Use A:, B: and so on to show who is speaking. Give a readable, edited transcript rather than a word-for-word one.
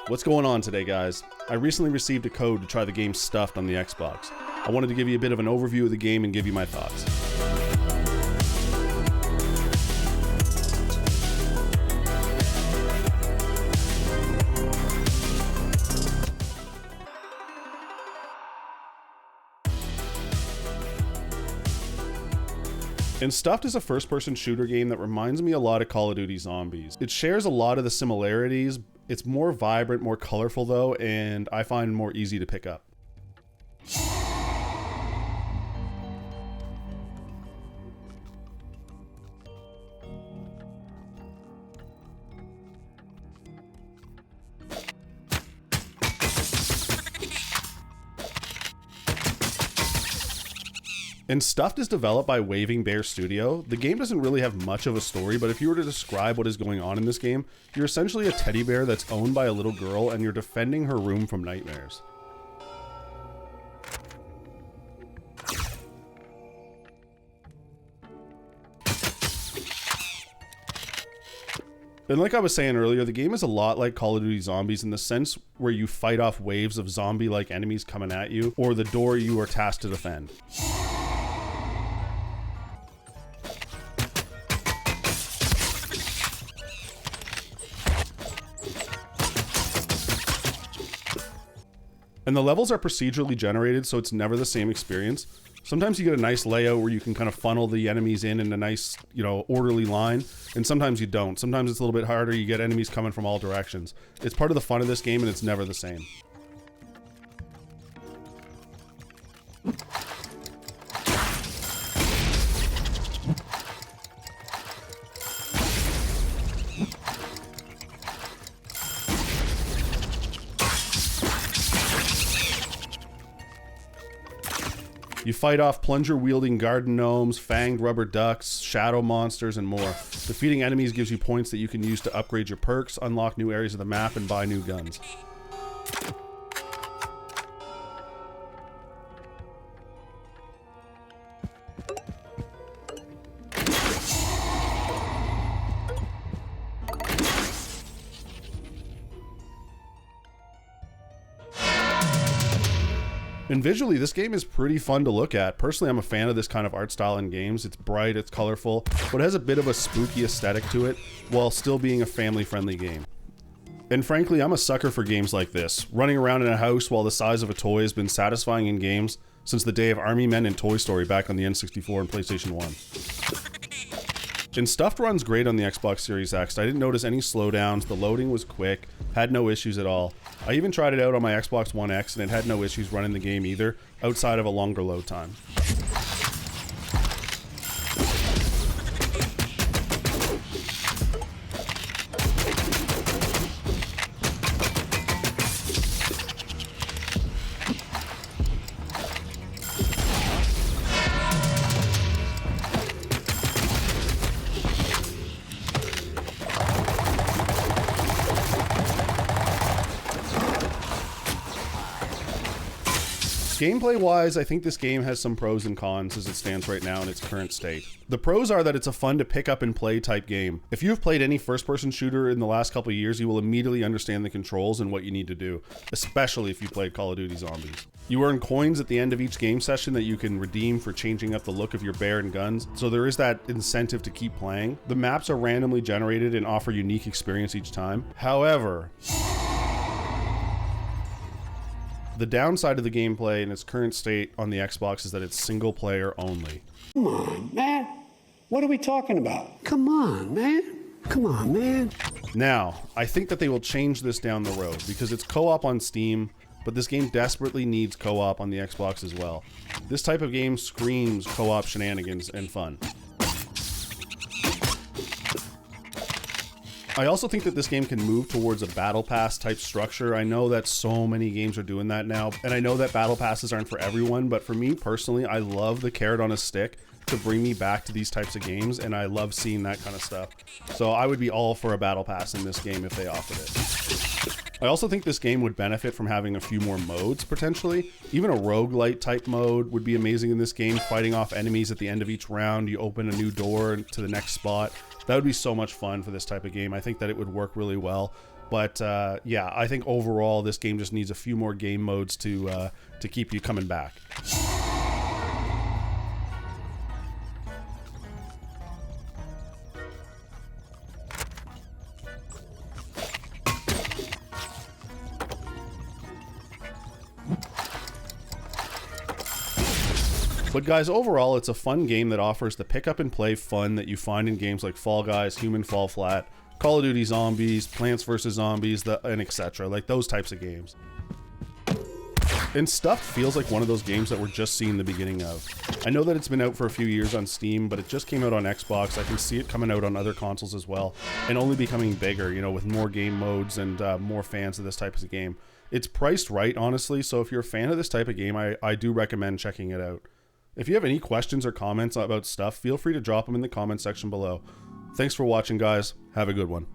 A: What's going on today, guys? I recently received a code to try the game Stuffed on the Xbox. I wanted to give you a bit of an overview of the game and give you my thoughts. And Stuffed is a first-person shooter game that reminds me a lot of Call of Duty Zombies. It shares a lot of the similarities. It's more vibrant, more colorful though, and I find more easy to pick up. And Stuffed is developed by Waving Bear Studio. The game doesn't really have much of a story, but if you were to describe what is going on in this game, you're essentially a teddy bear that's owned by a little girl and you're defending her room from nightmares. And like I was saying earlier, the game is a lot like Call of Duty Zombies in the sense where you fight off waves of zombie-like enemies coming at you, or the door you are tasked to defend. And the levels are procedurally generated, so it's never the same experience. Sometimes you get a nice layout where you can kind of funnel the enemies in a nice, orderly line, and sometimes you don't. Sometimes it's a little bit harder, you get enemies coming from all directions. It's part of the fun of this game, and it's never the same. You fight off plunger-wielding garden gnomes, fanged rubber ducks, shadow monsters, and more. Defeating enemies gives you points that you can use to upgrade your perks, unlock new areas of the map, and buy new guns. And visually, this game is pretty fun to look at. Personally, I'm a fan of this kind of art style in games. It's bright, it's colorful, but it has a bit of a spooky aesthetic to it, while still being a family-friendly game. And frankly, I'm a sucker for games like this. Running around in a house while the size of a toy has been satisfying in games since the day of Army Men and Toy Story back on the N64 and PlayStation 1. And Stuffed runs great on the Xbox Series X. I didn't notice any slowdowns, the loading was quick, had no issues at all. I even tried it out on my Xbox One X and it had no issues running the game either, outside of a longer load time. Gameplay-wise, I think this game has some pros and cons as it stands right now in its current state. The pros are that it's a fun to pick up and play type game. If you've played any first-person shooter in the last couple of years, you will immediately understand the controls and what you need to do, especially if you played Call of Duty Zombies. You earn coins at the end of each game session that you can redeem for changing up the look of your bear and guns, so there is that incentive to keep playing. The maps are randomly generated and offer unique experience each time. However, the downside of the gameplay in its current state on the Xbox is that it's single player only.
B: Come on, man. What are we talking about? Come on, man. Come on, man.
A: Now, I think that they will change this down the road because it's co-op on Steam, but this game desperately needs co-op on the Xbox as well. This type of game screams co-op shenanigans and fun. I also think that this game can move towards a battle pass type structure. I know that so many games are doing that now, and I know that battle passes aren't for everyone, but for me personally, I love the carrot on a stick to bring me back to these types of games, and I love seeing that kind of stuff. So I would be all for a battle pass in this game if they offered it. I also think this game would benefit from having a few more modes, potentially. Even a roguelite type mode would be amazing in this game. Fighting off enemies at the end of each round, you open a new door to the next spot. That would be so much fun for this type of game. I think that it would work really well. But yeah, I think overall this game just needs a few more game modes to keep you coming back. But guys, overall, it's a fun game that offers the pick up and play fun that you find in games like Fall Guys, Human Fall Flat, Call of Duty Zombies, Plants vs. Zombies, and etc. Like those types of games. And Stuffed feels like one of those games that we're just seeing the beginning of. I know that it's been out for a few years on Steam, but it just came out on Xbox. I can see it coming out on other consoles as well, and only becoming bigger, you know, with more game modes and more fans of this type of game. It's priced right, honestly, so if you're a fan of this type of game, I do recommend checking it out. If you have any questions or comments about Stuff, feel free to drop them in the comment section below. Thanks for watching, guys. Have a good one.